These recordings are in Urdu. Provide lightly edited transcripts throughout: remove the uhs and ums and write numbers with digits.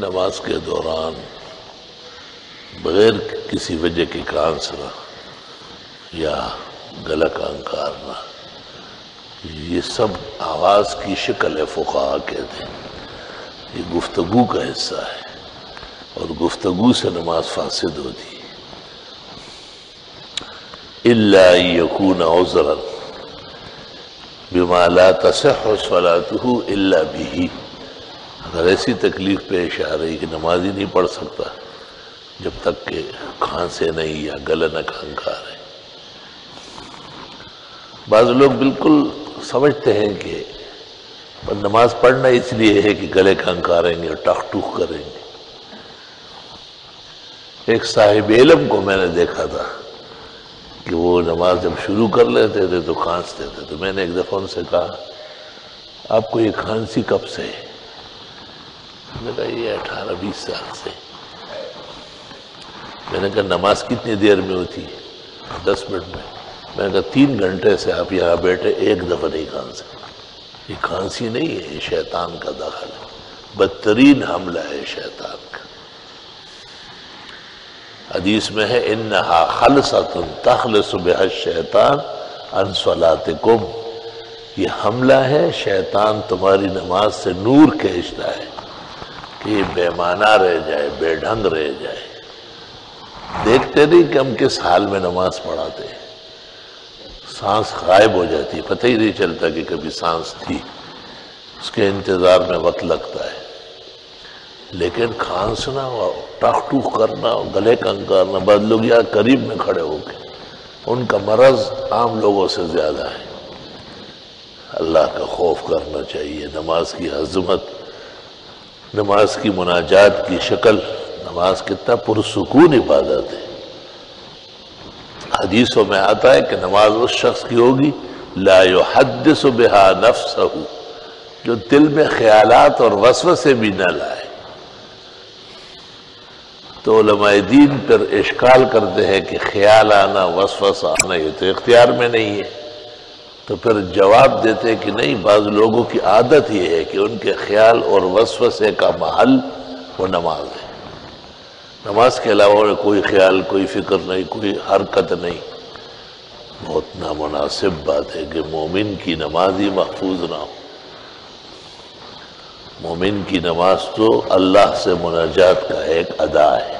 نماز کے دوران بغیر کسی وجہ کے کانسنا یا گلا کا انکارنا، یہ سب آواز کی شکل ہے، فقہا کہتے ہیں یہ گفتگو کا حصہ ہے، اور گفتگو سے نماز فاسد ہوتی ہے۔ الا یکون عذرا بما لا تصح صلاته الا به، اگر ایسی تکلیف پیش آ رہی کہ نماز ہی نہیں پڑھ سکتا جب تک کہ کھانسے نہیں یا گلا نہ کھنکھا رہے۔ بعض لوگ بالکل سمجھتے ہیں کہ نماز پڑھنا اس لیے ہے کہ گلے کھنکھاریں گے اور ٹخ ٹوخ کریں گے۔ ایک صاحب علم کو میں نے دیکھا تھا کہ وہ نماز جب شروع کر لیتے تھے تو کھانستے تھے، تو میں نے ایک دفعہ ان سے کہا آپ کو یہ کھانسی کب سے ہے؟ میں نے کہا یہ 18-20 سال سے۔ میں نے کہا نماز کتنی دیر میں ہوتی ہے؟ 10 منٹ میں۔ میں نے کہا 3 گھنٹے سے آپ یہاں بیٹھے ایک دفعہ نہیں کھانسے۔ یہ کھانسی نہیں ہے، یہ شیطان کا دخل ہے، بدترین حملہ ہے شیطان کا۔ حدیث میں ہے انہا خلصۃ تخلص بها الشیطان عن صلاتکم، یہ حملہ ہے، شیطان تمہاری نماز سے نور کھینچتا ہے کہ یہ بے معنی رہ جائے، بے ڈھنگ رہ جائے۔ دیکھتے نہیں کہ ہم کس حال میں نماز پڑھاتے ہیں، سانس غائب ہو جاتی ہے، پتہ ہی نہیں چلتا کہ کبھی سانس تھی، اس کے انتظار میں وقت لگتا ہے۔ لیکن کھانسنا اور ٹخ ٹوخ کرنا اور گلے کنکارنا، بعض لوگ یہاں قریب میں کھڑے ہو کے، ان کا مرض عام لوگوں سے زیادہ ہے۔ اللہ کا خوف کرنا چاہیے، نماز کی عظمت، نماز کی مناجات کی شکل، نماز کتنا پرسکون عبادت ہے۔ حدیثوں میں آتا ہے کہ نماز اس شخص کی ہوگی لا یحدث بہا نفسہ، جو دل میں خیالات اور وسوسے بھی نہ لائے۔ تو علماء دین پر اشکال کرتے ہیں کہ خیال آنا، وسوسہ آنا یہ تو اختیار میں نہیں ہے، تو پھر جواب دیتے کہ نہیں، بعض لوگوں کی عادت یہ ہے کہ ان کے خیال اور وسوسے کا محل وہ نماز ہے، نماز کے علاوہ کوئی خیال، کوئی فکر نہیں، کوئی حرکت نہیں۔ بہت نامناسب بات ہے کہ مومن کی نماز ہی محفوظ نہ ہو۔ مومن کی نماز تو اللہ سے مناجات کا ایک ادا ہے،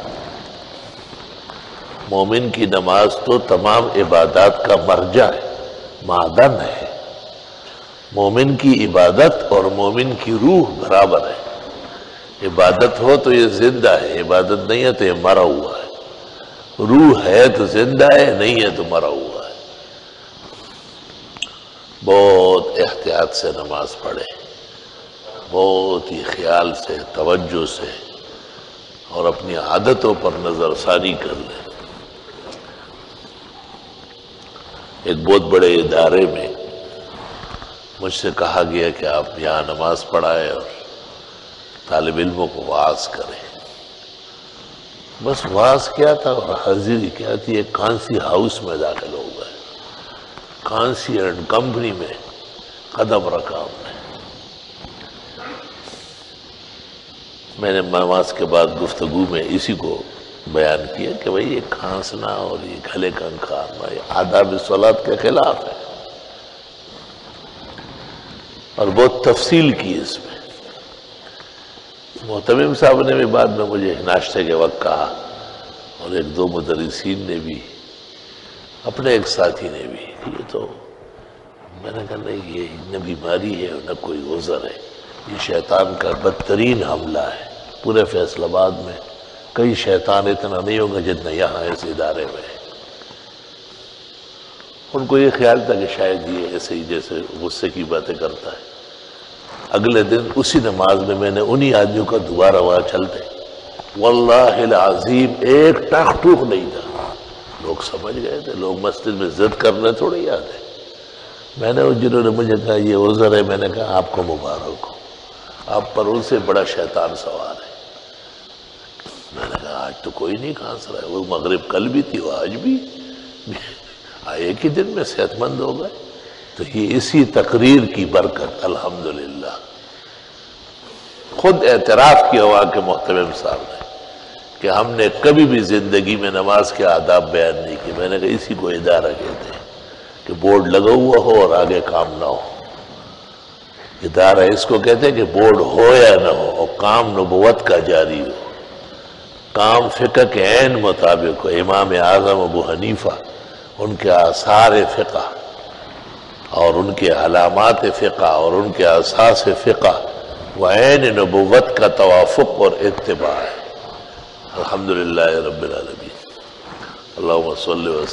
مومن کی نماز تو تمام عبادات کا مرجع ہے، معدن ہے۔ مومن کی عبادت اور مومن کی روح برابر ہے۔ عبادت ہو تو یہ زندہ ہے، عبادت نہیں ہے تو یہ مرا ہوا ہے۔ روح ہے تو زندہ ہے، نہیں ہے تو مرا ہوا ہے۔ بہت احتیاط سے نماز پڑھے، بہت ہی خیال سے، توجہ سے، اور اپنی عادتوں پر نظر ثانی کر لیں۔ ایک بہت بڑے ادارے میں مجھ سے کہا گیا کہ آپ یہاں نماز پڑھائیں اور طالب علموں کو واعظ کریں۔ بس واعظ کیا تھا اور حاضری کیا تھی، ایک کانسی ہاؤس میں داخل ہو گئے، کانسی اینڈ کمپنی میں قدم رکھا ہم نے۔ میں نے نماز کے بعد گفتگو میں اسی کو بیان کیا کہ بھئی یہ کھانسنا اور یہ گلے کنکھارنا یہ آداب صلاۃ کے خلاف ہے، اور بہت تفصیل کی اس میں۔ محتمم صاحب نے بھی بعد میں مجھے ناشتے کے وقت کہا، اور ایک دو مدرسین نے بھی، اپنے ایک ساتھی نے بھی، یہ تو میں نے کہا نہیں، یہ نہ بیماری ہے نہ کوئی عذر ہے، یہ شیطان کا بدترین حملہ ہے۔ پورے فیصل آباد میں کئی شیطان اتنا نہیں ہوگا جتنا یہاں اس ادارے میں ہے۔ ان کو یہ خیال تھا کہ شاید یہ ایسے ہی جیسے غصے کی باتیں کرتا ہے۔ اگلے دن اسی نماز میں میں نے انہی آدمیوں کا دوبارہ وہاں چلتے، واللہ العظیم ایک ٹاک ٹوک نہیں تھا۔ لوگ سمجھ گئے تھے، لوگ مسجد میں ضد کرنے تھوڑے آتے۔ میں نے جنہوں نے مجھے کہا یہ عذر ہے، میں نے کہا آپ کو مبارک ہو، آپ پر ان سے بڑا شیطان سوار ہے۔ میں نے کہا آج تو کوئی نہیں کھانس رہا ہے، وہ مغرب کل بھی تھی، وہ آج بھی، ایک ہی دن میں صحت مند ہو گئے۔ تو یہ اسی تقریر کی برکت، الحمدللہ۔ خود اعتراف کیا ہوا کہ محتمم صاحب نے کہ ہم نے کبھی بھی زندگی میں نماز کے آداب بیان نہیں کی. میں نے کہا اسی کو ادارہ کہتے ہیں کہ بورڈ لگا ہوا ہو اور آگے کام نہ ہو. ادارہ اس کو کہتے ہیں کہ بورڈ ہو یا نہ ہو اور کام نبوت کا جاری ہو، کام فقہ کے عین مطابق ہو. امام اعظم ابو حنیفہ ان کے آثار فقہ اور ان کے علامات فقہ اور ان کے اساس فقہ و عین نبوت کا توافق اور اتباع ہے. الحمدللہ رب العالمین. اللہم صلی وسلم